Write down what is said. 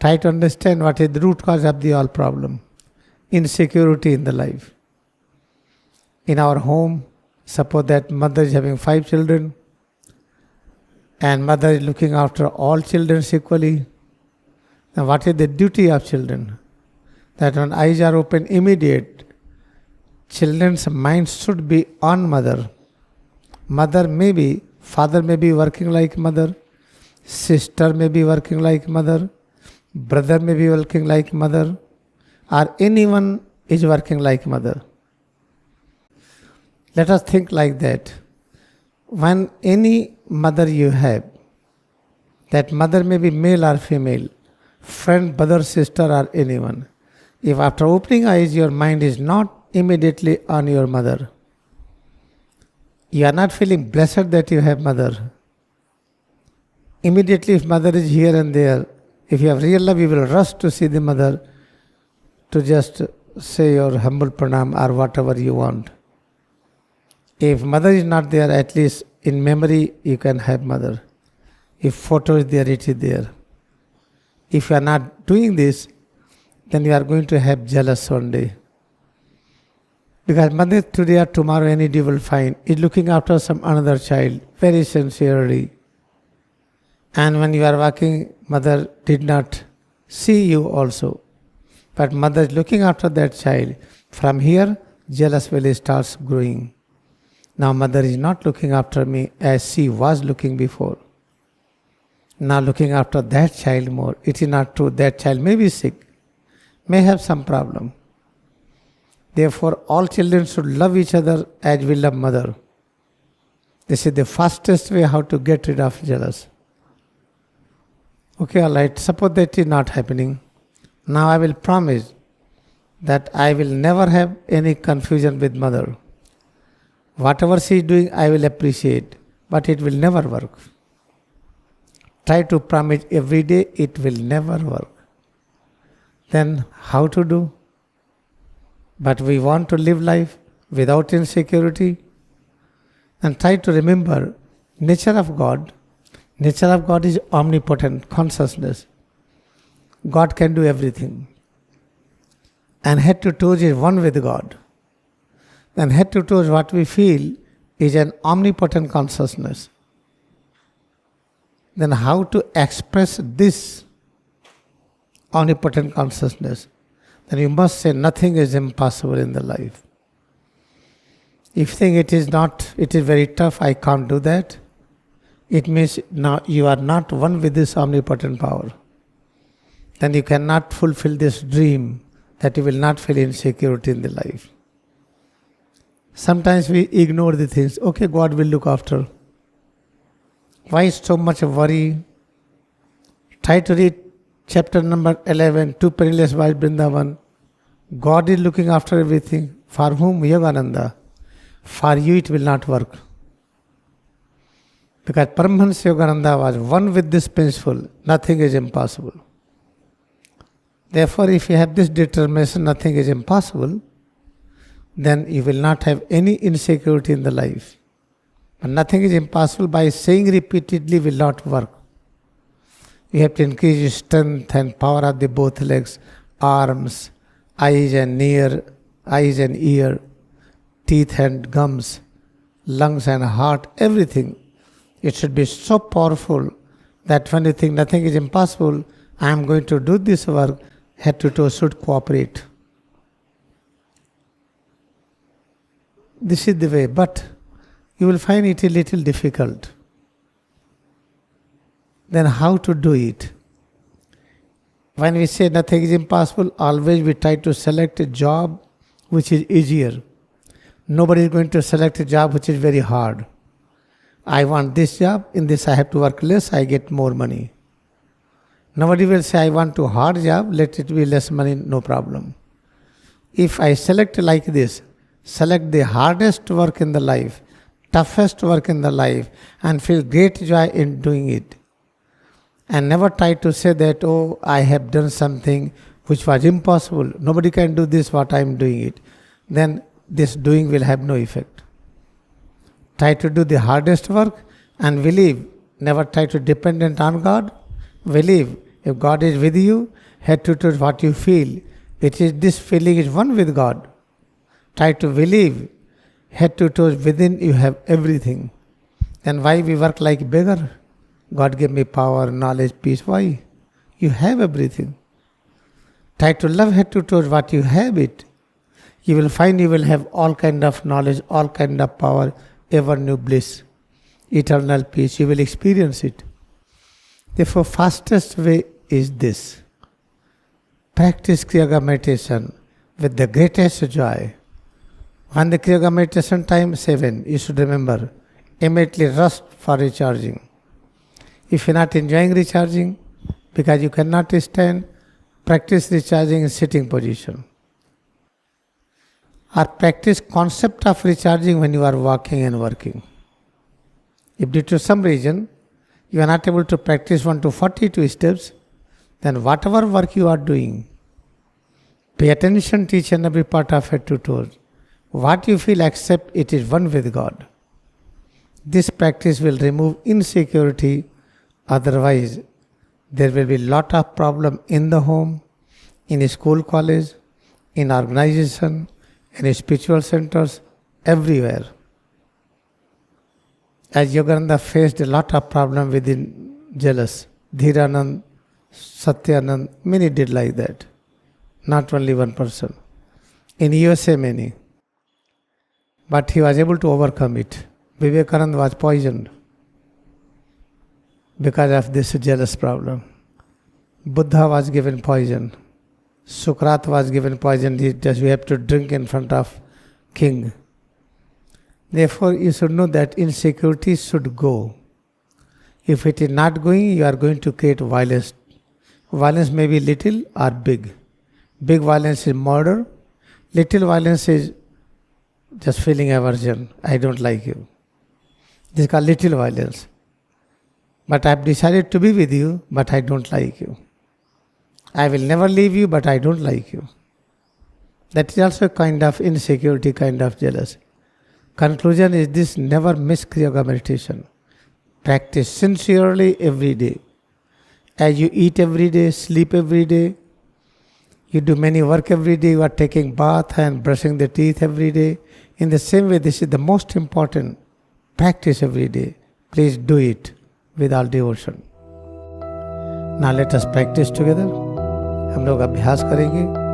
Try to understand what is the root cause of the all problem. Insecurity in the life. In our home, suppose that mother is having 5 children and mother is looking after all children equally. Now what is the duty of children? That when eyes are open immediate, children's minds should be on mother. Mother may be, father may be working like mother, sister may be working like mother, brother may be working like mother, or anyone is working like mother. Let us think like that. When any mother you have, that mother may be male or female, friend, brother, sister, or anyone. If after opening eyes your mind is not immediately on your mother, you are not feeling blessed that you have mother. Immediately if mother is here and there, if you have real love, you will rush to see the mother to just say your humble pranam or whatever you want. If mother is not there, at least in memory you can have mother. If photo is there, it is there. If you are not doing this, then you are going to have jealous one day. Because mother today or tomorrow any day will find is looking after some another child very sincerely. And when you are walking, mother did not see you also. But mother is looking after that child. From here, jealous will starts growing. Now mother is not looking after me as she was looking before. Now looking after that child more. It is not true. That child may be sick, may have some problem. Therefore, all children should love each other as we love mother. This is the fastest way how to get rid of jealous. Okay, all right. Suppose that is not happening. Now I will promise that I will never have any confusion with mother. Whatever she is doing, I will appreciate, but it will never work. Try to promise every day, it will never work. Then how to do? But we want to live life without insecurity. And try to remember, nature of God is omnipotent consciousness. God can do everything. And head to toes is one with God. Then head to toes what we feel is an omnipotent consciousness. Then how to express this omnipotent consciousness? Then you must say nothing is impossible in the life. If you think it is very tough, I can't do that, it means now you are not one with this omnipotent power. Then you cannot fulfill this dream that you will not feel insecurity in the life. Sometimes we ignore the things. Okay, God will look after. Why so much worry? Try to read chapter number 11, Two Perilous Wives Vrindavan. God is looking after everything. For whom? Yogananda. For you it will not work. Because Paramahansa Yogananda was one with this principle. Nothing is impossible. Therefore, if you have this determination, nothing is impossible, then you will not have any insecurity in the life. But nothing is impossible by saying repeatedly will not work. You have to increase your strength and power of the both legs, arms, eyes and ear, teeth and gums, lungs and heart, everything. It should be so powerful that when you think nothing is impossible, I am going to do this work, head to toe should cooperate. This is the way, but you will find it a little difficult. Then how to do it? When we say nothing is impossible, always we try to select a job which is easier. Nobody is going to select a job which is very hard. I want this job, in this I have to work less, I get more money. Nobody will say I want a hard job, let it be less money, no problem. If I select like this, select the hardest work in the life, toughest work in the life, and feel great joy in doing it. And never try to say that, oh, I have done something which was impossible. Nobody can do this, what I am doing it. Then this doing will have no effect. Try to do the hardest work and believe. Never try to dependent on God. Believe If God is with you, head to toe what you feel, it is this feeling is one with God. Try to believe, head to toe within you have everything. Then why we work like beggar? God gave me power, knowledge, peace. Why? You have everything. Try to love head to toe what you have it. You will find you will have all kind of knowledge, all kind of power, ever new bliss, eternal peace. You will experience it. Therefore, fastest way is this. Practice Kriyaga meditation with the greatest joy. When the Kriyaga meditation time 7, you should remember, immediately rush for recharging. If you are not enjoying recharging, because you cannot stand, practice recharging in sitting position. Or practice concept of recharging when you are walking and working. If due to some reason you are not able to practice 1 to 42 steps, then whatever work you are doing, pay attention to each and every part of head to toe. What you feel, accept it is one with God. This practice will remove insecurity. Otherwise, there will be lot of problem in the home, in a school, college, in organization, in spiritual centers, everywhere. As Yogananda faced a lot of problem within jealous, Dhiranand, Satyanand, many did like that. Not only one person. In USA, many. But he was able to overcome it. Vivekananda was poisoned because of this jealous problem. Buddha was given poison. Sukrat was given poison. He just, you have to drink in front of king. Therefore, you should know that insecurity should go. If it is not going, you are going to create violence. Violence may be little or big. Big violence is murder. Little violence is just feeling aversion. I don't like you. This is called little violence. But I have decided to be with you, but I don't like you. I will never leave you, but I don't like you. That is also a kind of insecurity, kind of jealousy. Conclusion is this: never miss Kriyaga meditation. Practice sincerely every day. As you eat every day, sleep every day, you do many work every day, you are taking bath and brushing the teeth every day. In the same way, this is the most important. Practice every day. Please do it with all devotion. Now let us practice together. हम लोग अभ्यास करेंगे.